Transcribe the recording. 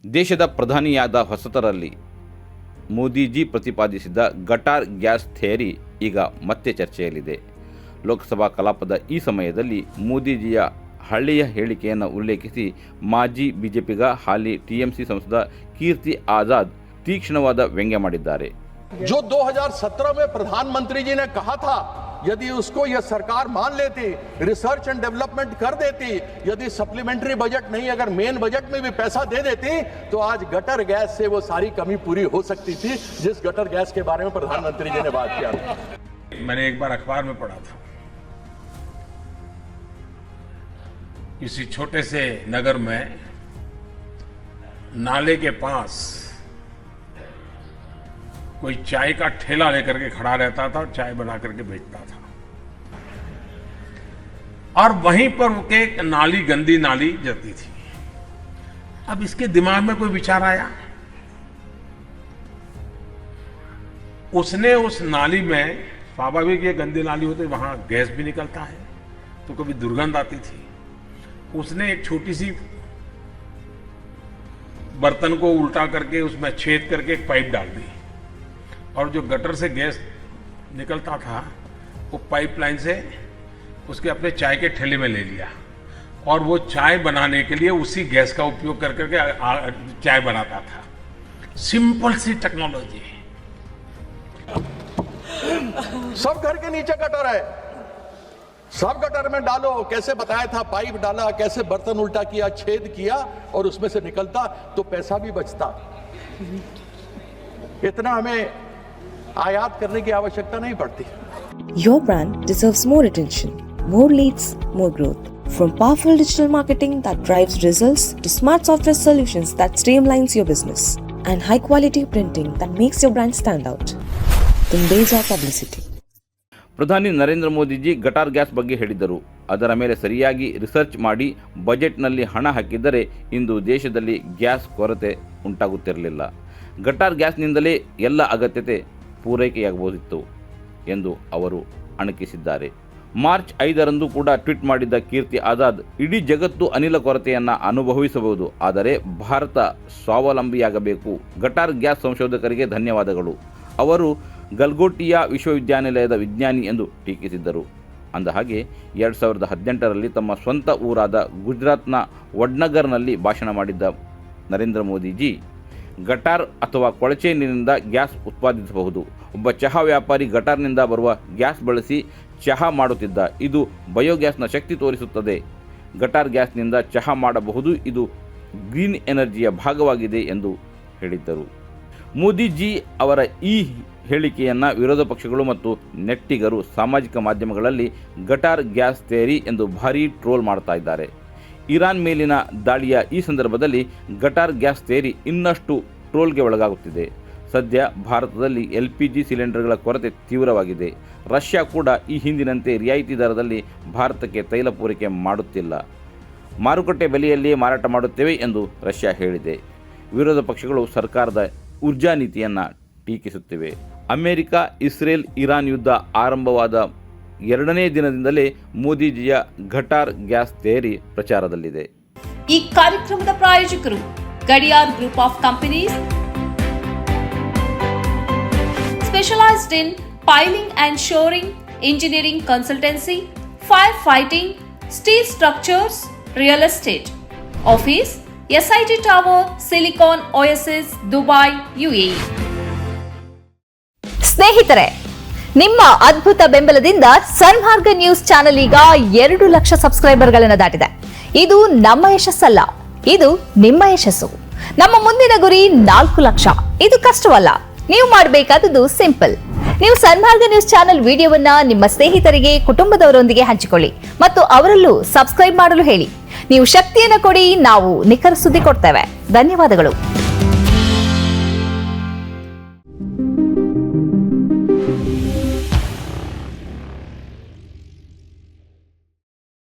ದೇಶದ ಪ್ರಧಾನಿಯಾದ ಹೊಸತರಲ್ಲಿ ಮೋದಿಜಿ ಪ್ರತಿಪಾದಿಸಿದ ಗಟಾರ್ gas theory ಈಗ ಮತ್ತೆ ಚರ್ಚೆಯಲ್ಲಿದೆ. ಲೋಕಸಭಾ ಕಲಾಪದ ಈ ಸಮಯದಲ್ಲಿ ಮೋದಿಜಿಯ ಹಳೆಯ ಹೇಳಿಕೆಯನ್ನು ಉಲ್ಲೇಖಿಸಿ ಮಾಜಿ ಬಿಜೆಪಿಗ ಹಾಲಿ ಟಿಎಂಸಿ ಸಂಸದ ಕೀರ್ತಿ ಆಜಾದ್ ತೀಕ್ಷ್ಣವಾದ ವ್ಯಂಗ್ಯ ಮಾಡಿದ್ದಾರೆ. जो 2017 में प्रधानमंत्री जी ने कहा था, यदि उसको यह सरकार मान लेती, रिसर्च एंड डेवलपमेंट कर देती, यदि सप्लीमेंट्री बजट नहीं अगर मेन बजट में भी पैसा दे देती, तो आज गटर गैस से वो सारी कमी पूरी हो सकती थी जिस गटर गैस के बारे में प्रधानमंत्री जी ने बात किया था. मैंने एक बार अखबार में पढ़ा था, किसी छोटे से नगर में नाले के पास कोई चाय का ठेला लेकर के खड़ा रहता था और चाय बना करके बेचता था, और वहीं पर उनके नाली, गंदी नाली जाती थी. अब इसके दिमाग में कोई विचार आया, उसने उस नाली में, स्वाभाविक ये गंदी नाली होती, वहां गैस भी निकलता है तो कभी दुर्गंध आती थी, उसने एक छोटी सी बर्तन को उल्टा करके उसमें छेद करके एक पाइप डाल दी, और जो गटर से गैस निकलता था वो पाइपलाइन से उसके अपने चाय के ठेले में ले लिया, और वो चाय बनाने के लिए उसी गैस का उपयोग कर करके चाय बनाता था. सिंपल सी टेक्नोलॉजी. सब घर के नीचे गटर है, सब गटर में डालो, कैसे बताया था, पाइप डाला, कैसे बर्तन उल्टा किया, छेद किया और उसमें से निकलता, तो पैसा भी बचता. इतना हमें आयात करने की आवश्यकता नहीं पड़ती. Your brand deserves more attention, more leads, more growth. From powerful digital marketing that drives results to smart software solutions that streamlines your business and high quality printing that makes your brand stand out. Tundeja Publicity. ಪ್ರಧಾನಿ Narendra Modiji ಗಟಾರ್ gas ಬಗ್ಗೆ ಹೇಳಿದ್ದರು. ಅದರ ಮೇಲೆ ಸರಿಯಾಗಿ research ಮಾಡಿ ಬಜೆಟ್ನಲ್ಲಿ ಹಣ ಹಾಕಿದ್ದರೆ ಇಂದು ದೇಶದಲ್ಲಿ ಗ್ಯಾಸ್ ಕೊರತೆ ಉಂಟಾಗುತ್ತಿರಲಿಲ್ಲ. ಗಟಾರ್ ಗ್ಯಾಸ್ನಿಂದಲೇ ಎಲ್ಲ ಅಗತ್ಯತೆ ಪೂರೈಕೆಯಾಗಬಹುದಿತ್ತು ಎಂದು ಅವರು ಅಣಕಿಸಿದ್ದಾರೆ. ಮಾರ್ಚ್ 5ರಂದು ಕೂಡ ಟ್ವೀಟ್ ಮಾಡಿದ್ದ ಕೀರ್ತಿ ಆಜಾದ್, ಇಡೀ ಜಗತ್ತು ಅನಿಲ ಕೊರತೆಯನ್ನು ಅನುಭವಿಸಬಹುದು, ಆದರೆ ಭಾರತ ಸ್ವಾವಲಂಬಿಯಾಗಬೇಕು. ಗಟಾರ್ ಗ್ಯಾಸ್ ಸಂಶೋಧಕರಿಗೆ ಧನ್ಯವಾದಗಳು. ಅವರು ಗಲ್ಗೋಟಿಯಾ ವಿಶ್ವವಿದ್ಯಾನಿಲಯದ ವಿಜ್ಞಾನಿ ಎಂದು ಟೀಕಿಸಿದ್ದರು. ಅಂದಹಾಗೆ 2018ರಲ್ಲಿ ತಮ್ಮ ಸ್ವಂತ ಊರಾದ ಗುಜರಾತ್ನ ವಡ್ನಗರ್ನಲ್ಲಿ ಭಾಷಣ ಮಾಡಿದ್ದ ನರೇಂದ್ರ ಮೋದಿಜಿ, ಗಟಾರ್ ಅಥವಾ ಕೊಳಚೆ ನೀರಿನಿಂದ ಗ್ಯಾಸ್ ಉತ್ಪಾದಿಸಬಹುದು. ಒಬ್ಬ ಚಹಾ ವ್ಯಾಪಾರಿ ಗಟಾರ್ನಿಂದ ಬರುವ ಗ್ಯಾಸ್ ಬಳಸಿ ಚಹಾ ಮಾಡುತ್ತಿದ್ದ. ಇದು ಬಯೋಗ್ಯಾಸ್ನ ಶಕ್ತಿ ತೋರಿಸುತ್ತದೆ. ಗಟಾರ್ ಗ್ಯಾಸ್ನಿಂದ ಚಹಾ ಮಾಡಬಹುದು. ಇದು ಗ್ರೀನ್ ಎನರ್ಜಿಯ ಭಾಗವಾಗಿದೆ ಎಂದು ಹೇಳಿದ್ದರು. ಮೋದಿಜಿ ಅವರ ಈ ಹೇಳಿಕೆಯನ್ನು ವಿರೋಧ ಪಕ್ಷಗಳು ಮತ್ತು ನೆಟ್ಟಿಗರು ಸಾಮಾಜಿಕ ಮಾಧ್ಯಮಗಳಲ್ಲಿ ಗಟಾರ್ ಗ್ಯಾಸ್ ಥಿಯರಿ ಎಂದು ಭಾರೀ ಟ್ರೋಲ್ ಮಾಡ್ತಾ ಇದ್ದಾರೆ. ಇರಾನ್ ಮೇಲಿನ ದಾಳಿಯ ಈ ಸಂದರ್ಭದಲ್ಲಿ ಗಟಾರ್ ಗ್ಯಾಸ್ ಥಿಯರಿ ಇನ್ನಷ್ಟು ಟ್ರೋಲ್ಗೆ ಒಳಗಾಗುತ್ತಿದೆ. ಸದ್ಯ ಭಾರತದಲ್ಲಿ LPG ಸಿಲಿಂಡರ್ಗಳ ಕೊರತೆ ತೀವ್ರವಾಗಿದೆ. ರಷ್ಯಾ ಕೂಡ ಈ ಹಿಂದಿನಂತೆ ರಿಯಾಯಿತಿ ದರದಲ್ಲಿ ಭಾರತಕ್ಕೆ ತೈಲ ಪೂರೈಕೆ ಮಾಡುತ್ತಿಲ್ಲ. ಮಾರುಕಟ್ಟೆ ಬೆಲೆಯಲ್ಲಿಯೇ ಮಾರಾಟ ಮಾಡುತ್ತೇವೆ ಎಂದು ರಷ್ಯಾ ಹೇಳಿದೆ. ವಿರೋಧ ಪಕ್ಷಗಳು ಸರ್ಕಾರದ ಊರ್ಜಾ ನೀತಿಯನ್ನು ಟೀಕಿಸುತ್ತಿವೆ. ಅಮೆರಿಕ, ಇಸ್ರೇಲ್, ಇರಾನ್ ಯುದ್ಧ ಆರಂಭವಾದ 2ನೇ ದಿನದಿಂದಲೇ ಮೋದಿಜಿಯ ಗಟಾರ್ ಗ್ಯಾಸ್ ಥಿಯರಿ ಪ್ರಚಾರದಲ್ಲಿದೆ. ಈ ಕಾರ್ಯಕ್ರಮದ ಪ್ರಾಯೋಜಕರು Gadiyar group of companies, specialised in piling and shoring, engineering consultancy, fire fighting, steel structures, real estate. Office SIT tower, silicon OSS, Dubai, UAE. ಸ್ನೇಹಿತರೆ, ನಿಮ್ಮ ಅದ್ಭುತ ಬೆಂಬಲದಿಂದ ಸನ್ಮಾರ್ಗ ನ್ಯೂಸ್ ಚಾನೆಲ್ ಈಗ 2 ಲಕ್ಷ ಸಬ್ಸ್ಕ್ರೈಬರ್ಗಳನ್ನು ದಾಟಿದೆ. ಇದು ನಮ್ಮ ಯಶಸ್ಸಲ್ಲ, ಇದು ನಿಮ್ಮ ಯಶಸ್ಸು. ನಮ್ಮ ಮುಂದಿನ ಗುರಿ 4 ಲಕ್ಷ. ಇದು ಕಷ್ಟವಲ್ಲ. ನೀವು ಮಾಡಬೇಕಾದದ್ದು ಸಿಂಪಲ್. ನೀವು ಸನ್ಮಾರ್ಗ ನ್ಯೂಸ್ ಚಾನೆಲ್ ವಿಡಿಯೋವನ್ನ ನಿಮ್ಮ ಸ್ನೇಹಿತರಿಗೆ, ಕುಟುಂಬದವರೊಂದಿಗೆ ಹಂಚಿಕೊಳ್ಳಿ ಮತ್ತು ಅವರಲ್ಲೂ ಸಬ್ಸ್ಕ್ರೈಬ್ ಮಾಡಲು ಹೇಳಿ. ನೀವು ಶಕ್ತಿಯನ್ನು ಕೊಡಿ, ನಾವು ನಿಖರ ಸುದ್ದಿ ಕೊಡ್ತೇವೆ. ಧನ್ಯವಾದಗಳು.